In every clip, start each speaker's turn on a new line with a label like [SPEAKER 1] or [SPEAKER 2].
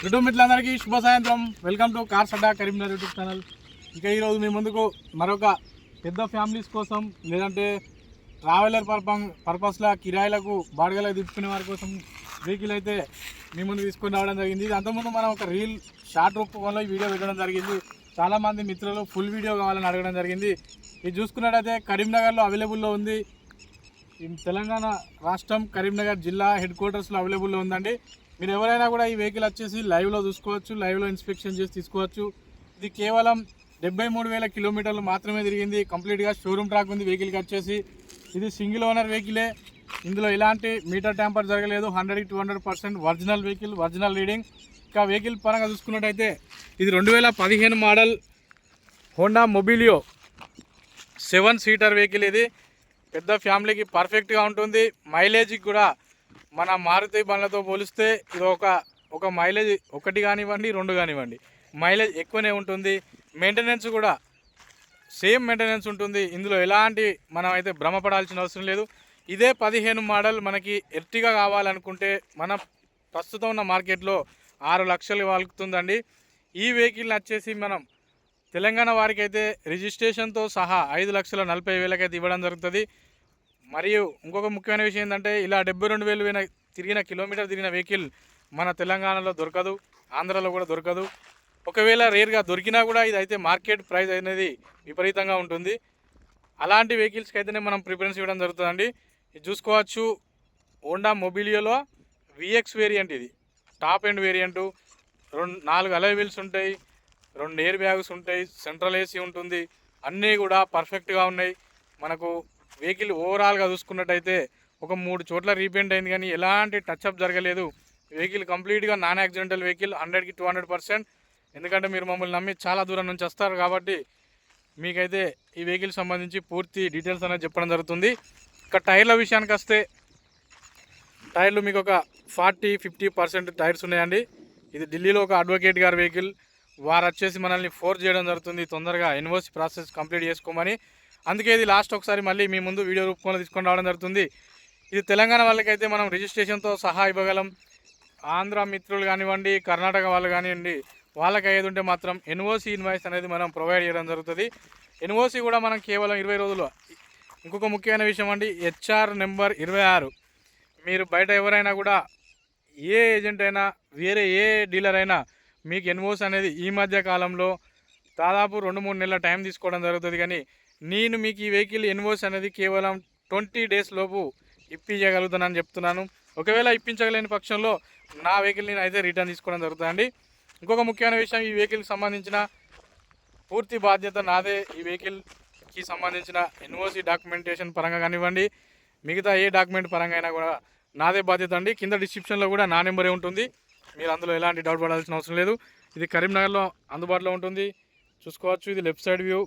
[SPEAKER 1] YouTube మిత్రులందరికీ శుభ సాయంత్రం. Welcome to cars Adda Karimnagar YouTube channel. ఇక ఈరోజు మీ ముందుకు మరొక పెద్ద ఫ్యామిలీస్ కోసం లేదంటే ట్రావెలర్ పర్పస్లో కిరాయిలకు బాడిగలకు తిప్పుకునే వారి కోసం వెహికల్ అయితే మీ ముందు తీసుకొని రావడం జరిగింది. అంతకుముందు మనం ఒక షార్ట్ రూపంలో ఈ వీడియో పెట్టడం జరిగింది. చాలామంది మిత్రులు ఫుల్ వీడియో కావాలని అడగడం జరిగింది. ఇది చూసుకున్నట్టయితే కరీంనగర్లో అవైలబుల్లో ఉంది. తెలంగాణ రాష్ట్రం కరీంనగర్ జిల్లా హెడ్ క్వార్టర్స్లో అవైలబుల్లో ఉందండి. మీరు ఎవరైనా కూడా ఈ వెహికల్ వచ్చేసి లైవ్లో చూసుకోవచ్చు, లైవ్లో ఇన్స్పెక్షన్ చేసి తీసుకోవచ్చు. ఇది కేవలం 73,000 కిలోమీటర్లు మాత్రమే తిరిగింది. కంప్లీట్గా షోరూమ్ ట్రాక్ ఉంది వెహికల్కి వచ్చేసి. ఇది సింగిల్ ఓనర్ వెహికలే. ఇందులో ఎలాంటి మీటర్ ట్యాంపర్ జరగలేదు. 100% ఒరిజినల్ వెహికల్, ఒరిజినల్ రీడింగ్. ఇంకా వెహికల్ పరంగా చూసుకున్నట్టయితే ఇది 2015 model Honda Mobilio 7 seater vehicle. ఇది పెద్ద ఫ్యామిలీకి పర్ఫెక్ట్గా ఉంటుంది. మైలేజ్కి కూడా మన మారుతి బండ్లతో పోలిస్తే ఇది ఒక మైలేజ్ 1 కానివ్వండి 2 కానివ్వండి మైలేజ్ ఎక్కువనే ఉంటుంది. మెయింటెనెన్స్ కూడా సేమ్ మెయింటెనెన్స్ ఉంటుంది. ఇందులో ఎలాంటి మనం అయితే భ్రమపడాల్సిన అవసరం లేదు. ఇదే 15 మోడల్ మనకి ఎర్టిగా కావాలనుకుంటే మన ప్రస్తుతం ఉన్న మార్కెట్లో 6 లక్షలు వాలుకుతుందండి. ఈ వెహికల్ని వచ్చేసి మనం తెలంగాణ వారికి అయితే రిజిస్ట్రేషన్తో సహా 5,40,000 అయితే ఇవ్వడం జరుగుతుంది. మరియు ఇంకొక ముఖ్యమైన విషయం ఏంటంటే ఇలా 72,000 కిలోమీటర్ తిరిగిన వెహికల్ మన తెలంగాణలో దొరకదు, ఆంధ్రాలో కూడా దొరకదు. ఒకవేళ రేర్గా దొరికినా కూడా ఇది అయితే మార్కెట్ ప్రైస్ అనేది విపరీతంగా ఉంటుంది. అలాంటి వెహికల్స్కి అయితేనే మనం ప్రిఫరెన్స్ ఇవ్వడం జరుగుతుందండి. ఇది చూసుకోవచ్చు, హోండా మొబిలియోలో విఎక్స్ వేరియంట్. ఇది top end variant. 4 alloy wheels ఉంటాయి, 2 ఎయిర్ బ్యాగ్స్ ఉంటాయి, సెంట్రల్ ఏసీ ఉంటుంది. అన్నీ కూడా పర్ఫెక్ట్గా ఉన్నాయి. మనకు వెహికల్ ఓవరాల్గా చూసుకున్నట్టయితే ఒక 3 చోట్ల రీపెయింట్ అయింది కానీ ఎలాంటి టచ్అప్ జరగలేదు. వెహికల్ కంప్లీట్గా నాన్ యాక్సిడెంటల్ వెహికల్, 100కి 200%. ఎందుకంటే మీరు మమ్మల్ని నమ్మి చాలా దూరం నుంచి వస్తారు కాబట్టి మీకైతే ఈ వెహికల్ సంబంధించి పూర్తి డీటెయిల్స్ అనేది చెప్పడం జరుగుతుంది. ఇక టైర్ల విషయానికి వస్తే టైర్లు మీకు ఒక 40-50% టైర్స్ ఉన్నాయండి. ఇది ఢిల్లీలో ఒక అడ్వకేట్ గారి వెహికల్. వారు వచ్చేసి మనల్ని ఫోర్స్ చేయడం జరుగుతుంది తొందరగా ఎన్ఓసి ప్రాసెస్ కంప్లీట్ చేసుకోమని. అందుకే ఇది లాస్ట్ ఒకసారి మళ్ళీ మీ ముందు వీడియో రూపంలో తీసుకొని రావడం జరుగుతుంది. ఇది తెలంగాణ వాళ్ళకైతే మనం రిజిస్ట్రేషన్తో సహా ఇవ్వగలం. ఆంధ్ర మిత్రులు కానివ్వండి, కర్ణాటక వాళ్ళు కానివ్వండి, వాళ్ళకి అయ్యేది ఉంటే మాత్రం ఎన్ఓసి ఇన్వాయిస్ అనేది మనం ప్రొవైడ్ చేయడం జరుగుతుంది. ఎన్ఓసి కూడా మనం కేవలం 20 రోజులు. ఇంకొక ముఖ్యమైన విషయం అండి, HR నెంబర్ 26. మీరు బయట ఎవరైనా కూడా ఏ ఏజెంట్ అయినా వేరే ఏ డీలర్ అయినా మీకు ఎన్ఓసి అనేది ఈ మధ్య కాలంలో దాదాపు 2-3 నెలల టైం తీసుకోవడం జరుగుతుంది. కానీ నేను మీకు ఈ వెహికల్ ఎన్ఓసి అనేది కేవలం 20 డేస్ లోపు ఇప్పించగలుగుతానని చెప్తున్నాను. ఒకవేళ ఇప్పించగలేని పక్షంలో నా వెహికల్ నేను అయితే రిటర్న్ తీసుకోవడం జరుగుతుందండి. ఇంకొక ముఖ్యమైన విషయం, ఈ వెహికల్కి సంబంధించిన పూర్తి బాధ్యత నాదే. ఈ వెహికల్కి సంబంధించిన ఎన్ఓసి డాక్యుమెంటేషన్ పరంగా కానివ్వండి, మిగతా ఏ డాక్యుమెంట్ పరంగా అయినా కూడా నాదే బాధ్యత అండి. కింద డిస్క్రిప్షన్లో కూడా నా నెంబరే ఉంటుంది. మీరు అందులో ఎలాంటి డౌట్ పడాల్సిన అవసరం లేదు. ఇది కరీంనగర్లో అందుబాటులో ఉంటుంది. చూసుకోవచ్చు, ఇది left side view.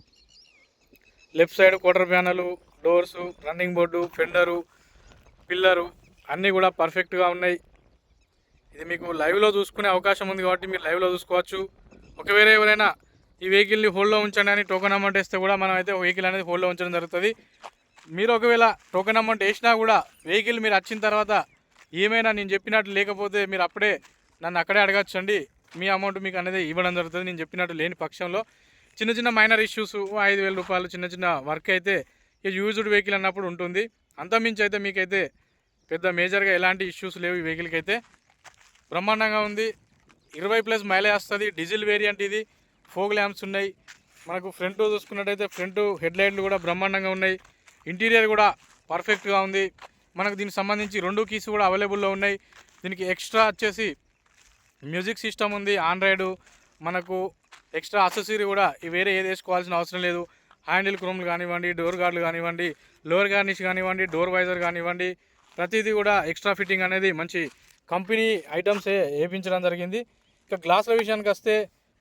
[SPEAKER 1] Left side quarter panel, doors, running board, ఫెండరు, pillar అన్నీ కూడా పర్ఫెక్ట్గా ఉన్నాయి. ఇది మీకు లైవ్లో చూసుకునే అవకాశం ఉంది కాబట్టి మీరు లైవ్లో చూసుకోవచ్చు. ఒకవేళ ఎవరైనా ఈ వెహికల్ని హోల్డ్లో ఉంచండి అని టోకెన్ అమౌంట్ వేస్తే కూడా మనం అయితే వెహికల్ అనేది హోల్డ్లో ఉంచడం జరుగుతుంది. మీరు ఒకవేళ టోకెన్ అమౌంట్ వేసినా కూడా వెహికల్ మీరు వచ్చిన తర్వాత ఏమైనా నేను చెప్పినట్టు లేకపోతే మీరు అప్పుడే నన్ను అక్కడే అడగచ్చండి. మీ అమౌంట్ మీకు అనేది ఇవ్వడం జరుగుతుంది. నేను చెప్పినట్టు లేని పక్షంలో చిన్న మైనర్ ఇష్యూస్ 5,000 రూపాయలు చిన్న వర్క్ అయితే ఈ యూజ్డ్ వెహికల్ అన్నప్పుడు ఉంటుంది. అంతమించి అయితే మీకైతే పెద్ద మేజర్గా ఎలాంటి ఇష్యూస్ లేవు. ఈ వెహికల్కి అయితే బ్రహ్మాండంగా ఉంది. 20+ మైలేజ్ వస్తుంది. డీజిల్ వేరియంట్ ఇది. ఫోగ్ ల్యాంప్స్ ఉన్నాయి. మనకు ఫ్రంట్ చూసుకున్నట్టయితే ఫ్రంట్ హెడ్ లైట్లు కూడా బ్రహ్మాండంగా ఉన్నాయి. ఇంటీరియర్ కూడా పర్ఫెక్ట్గా ఉంది. మనకు దీనికి సంబంధించి 2 కీస్ కూడా అవైలబుల్లో ఉన్నాయి. దీనికి ఎక్స్ట్రా వచ్చేసి మ్యూజిక్ సిస్టమ్ ఉంది. ఆండ్రాయిడ్ మనకు ఎక్స్ట్రా అసెసరీ కూడా వేరే ఏది వేసుకోవాల్సిన అవసరం లేదు. హ్యాండిల్ క్రోమ్లు కానివ్వండి, డోర్ గార్డులు కానివ్వండి, లోవర్ గార్నిష్ కానివ్వండి, డోర్ వైజర్ కానివ్వండి, ప్రతిదీ కూడా ఎక్స్ట్రా ఫిట్టింగ్ అనేది మంచి కంపెనీ ఐటమ్సే వేయించడం జరిగింది. ఇక గ్లాసుల విషయానికి వస్తే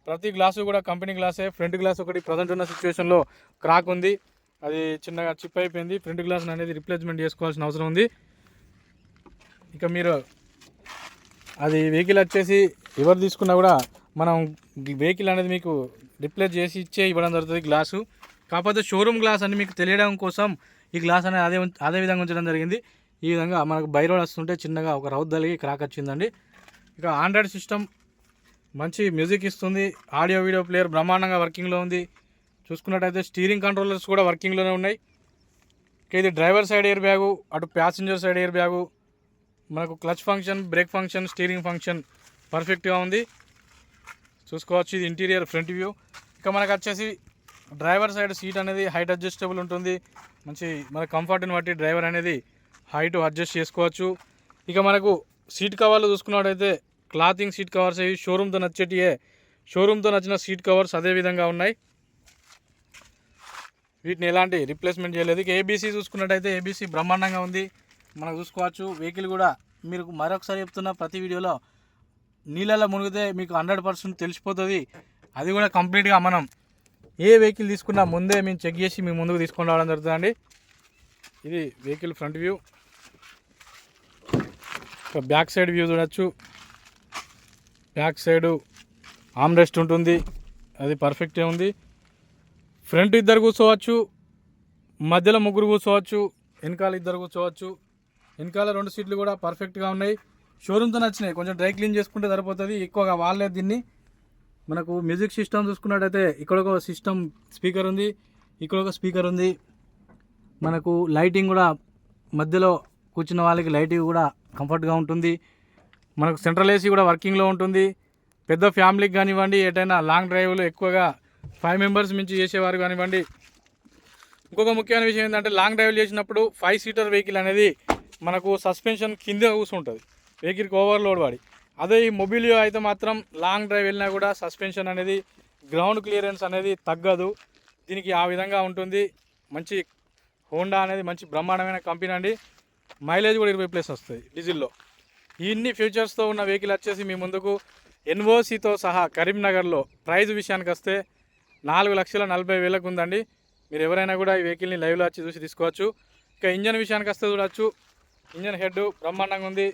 [SPEAKER 1] ప్రతి గ్లాసు కూడా కంపెనీ గ్లాసే. ఫ్రంట్ గ్లాస్ ఒకటి ప్రజెంట్ ఉన్న సిచ్యువేషన్లో క్రాక్ ఉంది, అది చిన్నగా చిప్ అయిపోయింది. ఫ్రంట్ గ్లాస్ అనేది రిప్లేస్మెంట్ చేసుకోవాల్సిన అవసరం ఉంది. ఇక మీరు అది వెహికల్ వచ్చేసి ఎవరు తీసుకున్నా కూడా మనం వెహికల్ అనేది మీకు రిప్లేస్ చేసి ఇవ్వడం జరుగుతుంది గ్లాసు. కాకపోతే షోరూమ్ గ్లాస్ అని మీకు తెలియడం కోసం ఈ గ్లాస్ అనేది అదే విధంగా ఉంచడం జరిగింది. ఈ విధంగా మనకు బై రోడ్ వస్తుంటే చిన్నగా ఒక రౌత్ తగిలి క్రాక్ వచ్చిందండి. ఇక ఆండ్రాయిడ్ సిస్టమ్ మంచి మ్యూజిక్ ఇస్తుంది. ఆడియో వీడియో ప్లేయర్ బ్రహ్మాండంగా వర్కింగ్లో ఉంది. చూసుకున్నట్టయితే స్టీరింగ్ కంట్రోలర్స్ కూడా వర్కింగ్లోనే ఉన్నాయి. ఇది డ్రైవర్ సైడ్ ఎయిర్ బ్యాగు, అటు ప్యాసింజర్ సైడ్ ఎయిర్ బ్యాగు, మనకు clutch function, break function, steering function పర్ఫెక్ట్గా ఉంది. చూసుకోవచ్చు. ఇది ఇంటీరియర్ ఫ్రంట్ వ్యూ. ఇక మనకు వచ్చేసి డ్రైవర్ సైడ్ సీట్ అనేది హైట్ అడ్జస్టబుల్ ఉంటుంది. మంచి మన కంఫర్ట్ని బట్టి డ్రైవర్ అనేది హైట్ అడ్జస్ట్ చేసుకోవచ్చు. ఇక మనకు సీట్ కవర్లు చూసుకున్నట్టయితే క్లాతింగ్ సీట్ కవర్స్ అవి షోరూమ్తో నచ్చిన సీట్ కవర్స్ అదే విధంగా ఉన్నాయి. వీటిని ఎలాంటి రీప్లేస్మెంట్ చేయలేదు. ఇక ఏబీసీ చూసుకున్నట్టయితే ఏబీసీ బ్రహ్మాండంగా ఉంది. మనం చూసుకోవచ్చు. వెహికల్ కూడా మీరు మరొకసారి చెప్తున్న ప్రతి వీడియోలో నీళ్ళల్లో మునిగితే మీకు 100% తెలిసిపోతుంది. అది కూడా కంప్లీట్గా మనం ఏ వెహికల్ తీసుకున్నా ముందే మేము చెక్ చేసి మీ ముందుకు తీసుకొని రావడం జరుగుతుందండి. ఇది vehicle front view. Back side view చూడొచ్చు. బ్యాక్ సైడు ఆమ్రెస్ట్ ఉంటుంది, అది పర్ఫెక్టే ఉంది. ఫ్రంట్ 2 కూర్చోవచ్చు, మధ్యలో 3 కూర్చోవచ్చు, వెనకాల 2 కూర్చోవచ్చు. వెనకాల 2 సీట్లు కూడా పర్ఫెక్ట్గా ఉన్నాయి. షోరూమ్తో నచ్చినాయి. కొంచెం డ్రై క్లీన్ చేసుకుంటే సరిపోతుంది. ఎక్కువగా వాళ్ళే దీన్ని. మనకు మ్యూజిక్ సిస్టమ్ చూసుకున్నట్టయితే ఇక్కడ ఒక సిస్టమ్ స్పీకర్ ఉంది, ఇక్కడ ఒక స్పీకర్ ఉంది. మనకు లైటింగ్ కూడా మధ్యలో కూర్చున్న వాళ్ళకి లైటింగ్ కూడా కంఫర్ట్గా ఉంటుంది. మనకు సెంట్రల్ ఏసీ కూడా వర్కింగ్లో ఉంటుంది. పెద్ద ఫ్యామిలీకి కానివ్వండి, ఎటైనా లాంగ్ డ్రైవ్లు ఎక్కువగా 5 మెంబర్స్ మించి చేసేవారు కానివ్వండి. ఇంకొక ముఖ్యమైన విషయం ఏంటంటే లాంగ్ డ్రైవ్ చేసినప్పుడు 5 సీటర్ వెహికల్ అనేది మనకు సస్పెన్షన్ కింద కూర్చుంటుంది వెహికల్కి ఓవర్లోడ్ పడి. అదే ఈ మొబిలియో అయితే మాత్రం లాంగ్ డ్రైవ్ వెళ్ళినా కూడా సస్పెన్షన్ అనేది గ్రౌండ్ క్లియరెన్స్ అనేది తగ్గదు. దీనికి ఆ విధంగా ఉంటుంది. మంచి హోండా అనేది మంచి బ్రహ్మాండమైన కంపెనీ అండి. మైలేజ్ కూడా 20+ వస్తుంది డీజిల్లో. ఇన్ని ఫీచర్స్తో ఉన్న వెహికల్ వచ్చేసి మీ ముందుకు ఎన్ఓసితో సహా కరీంనగర్లో. ప్రైజ్ విషయానికి వస్తే 4,40,000 ఉందండి. మీరు ఎవరైనా కూడా ఈ వెహికల్ని లైవ్లో వచ్చి చూసి తీసుకోవచ్చు. ఇక ఇంజన్ విషయానికి వస్తే చూడవచ్చు. ఇంజన్ హెడ్ బ్రహ్మాండంగా ఉంది.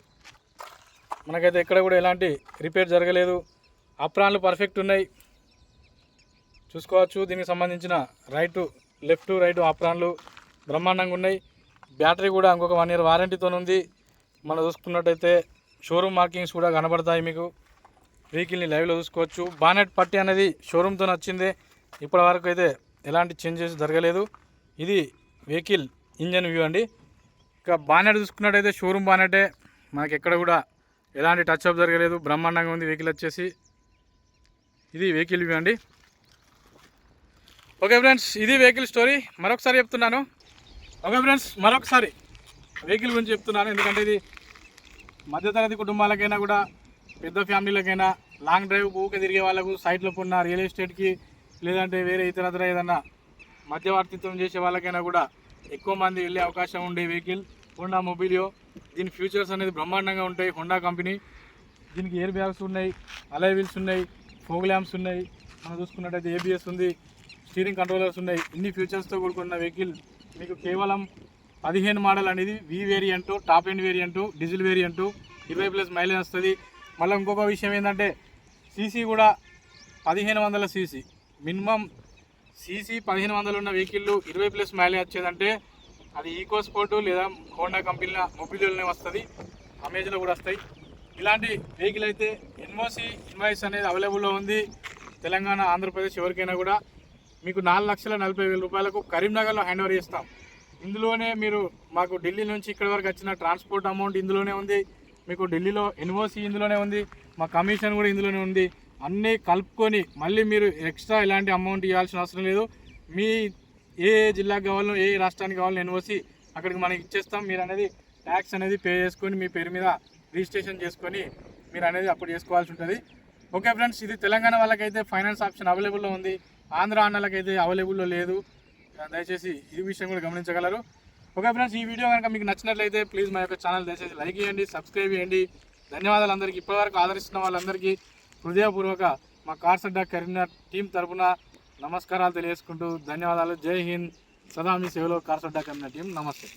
[SPEAKER 1] మనకైతే ఎక్కడ కూడా ఎలాంటి రిపేర్ జరగలేదు. అప్రాన్లు పర్ఫెక్ట్ ఉన్నాయి, చూసుకోవచ్చు. దీనికి సంబంధించిన లెఫ్ట్ రైట్ అప్రాన్లు బ్రహ్మాండంగా ఉన్నాయి. బ్యాటరీ కూడా ఇంకొక 1 year వారంటీతో ఉంది. మనం చూసుకున్నట్టయితే షోరూమ్ మార్కింగ్స్ కూడా కనబడతాయి మీకు. వెహికల్ని లైవ్లో చూసుకోవచ్చు. బానెట్ పట్టి అనేది షోరూమ్తో వచ్చిందే. ఇప్పటి వరకు అయితే ఎలాంటి చేంజెస్ జరగలేదు. ఇది వెహికల్ ఇంజన్ వ్యూ అండి. ఇక బానెట్ చూసుకున్నట్టయితే షోరూమ్ బానెటే. మనకి ఎక్కడ కూడా ఎలాంటి టచ్ అప్ జరగలేదు. బ్రహ్మాండంగా ఉంది వెహికల్ వచ్చేసి. ఇది వెహికల్ వ్యూ అండి. ఓకే ఫ్రెండ్స్, ఇది వెహికల్ స్టోరీ. మరొకసారి చెప్తున్నాను. ఓకే ఫ్రెండ్స్, మరొకసారి వెహికల్ గురించి చెప్తున్నాను. ఎందుకంటే ఇది మధ్యతరగతి కుటుంబాలకైనా కూడా, పెద్ద ఫ్యామిలీలకైనా, లాంగ్ డ్రైవ్ ఊకే తిరిగే వాళ్ళకు, సైట్లో ఉన్న రియల్ ఎస్టేట్కి, లేదంటే వేరే ఇతరత్ర ఏదన్నా మధ్యవర్తిత్వం చేసే వాళ్ళకైనా కూడా ఎక్కువ మంది వెళ్ళే అవకాశం ఉండే వెహికల్ హోండా మొబిలియో. దీని ఫ్యూచర్స్ అనేది బ్రహ్మాండంగా ఉంటాయి. Honda company. దీనికి ఎయిర్ బ్యాగ్స్ ఉన్నాయి, అలాయ్ వీల్స్ ఉన్నాయి, ఫోగ్ ల్యాంప్స్ ఉన్నాయి. మనం చూసుకున్నట్టయితే ఏబిఎస్ ఉంది, స్టీరింగ్ కంట్రోలర్స్ ఉన్నాయి. ఇన్ని ఫ్యూచర్స్తో కూడుకున్న వెహికల్ మీకు కేవలం 15 మోడల్ అనేది V variant, top end variant, diesel variant, 20+ mileage వస్తుంది. మళ్ళీ ఇంకొక విషయం ఏంటంటే సీసీ కూడా 1500 సీసీ. మినిమం సీసీ 1500 ఉన్న వెహికల్ 20+ మైలేజ్ వచ్చేదంటే అది ఈకో స్పోర్టు లేదా హోండా కంపెనీల మొబిలియోలోనే వస్తుంది. అమేజ్లో కూడా వస్తాయి. ఇలాంటి వెహికల్ అయితే ఎన్ఓసి ఇన్వాయిస్ అనేది అవైలబుల్లో ఉంది. తెలంగాణ, ఆంధ్రప్రదేశ్ ఎవరికైనా కూడా మీకు 4,40,000 కరీంనగర్లో హ్యాండ్ ఓవర్ చేస్తాం. ఇందులోనే మీరు మాకు ఢిల్లీ నుంచి ఇక్కడి వరకు వచ్చిన ట్రాన్స్పోర్ట్ అమౌంట్ ఇందులోనే ఉంది. మీకు ఢిల్లీలో ఎన్ఓసి ఇందులోనే ఉంది, మా కమిషన్ కూడా ఇందులోనే ఉంది. అన్నీ కలుపుకొని మళ్ళీ మీరు ఎక్స్ట్రా ఎలాంటి అమౌంట్ ఇవ్వాల్సిన అవసరం లేదు. మీ ఏ జిల్లాకు కావాలో, ఏ రాష్ట్రానికి కావాలో ఎన్ఓసి అక్కడికి మనకి ఇచ్చేస్తాం. మీరు అనేది ట్యాక్స్ అనేది పే చేసుకొని మీ పేరు మీద రిజిస్ట్రేషన్ చేసుకొని మీరు అనేది అప్పుడు చేసుకోవాల్సి ఉంటుంది. ఓకే ఫ్రెండ్స్, ఇది తెలంగాణ వాళ్ళకైతే ఫైనాన్స్ ఆప్షన్ అవైలబుల్లో ఉంది. ఆంధ్ర అన్నలకైతే అవైలబుల్లో లేదు. దయచేసి ఈ విషయం కూడా గమనించగలరు. ఓకే ఫ్రెండ్స్, ఈ వీడియో కనుక మీకు నచ్చినట్లయితే ప్లీజ్ మా యొక్క ఛానల్ దయచేసి లైక్ చేయండి, సబ్స్క్రైబ్ చేయండి. ధన్యవాదాలు అందరికీ. ఇప్పటివరకు ఆదరిస్తున్న వాళ్ళందరికీ హృదయపూర్వక మా కార్స్ అడ్డా కరీంనగర్ టీం తరఫున నమస్కారాలు తెలియజేసుకుంటూ ధన్యవాదాలు. జై హింద్. సదా మీ సేవలో కార్స్ అడ్డా కరీంనగర్ టీం. నమస్తే.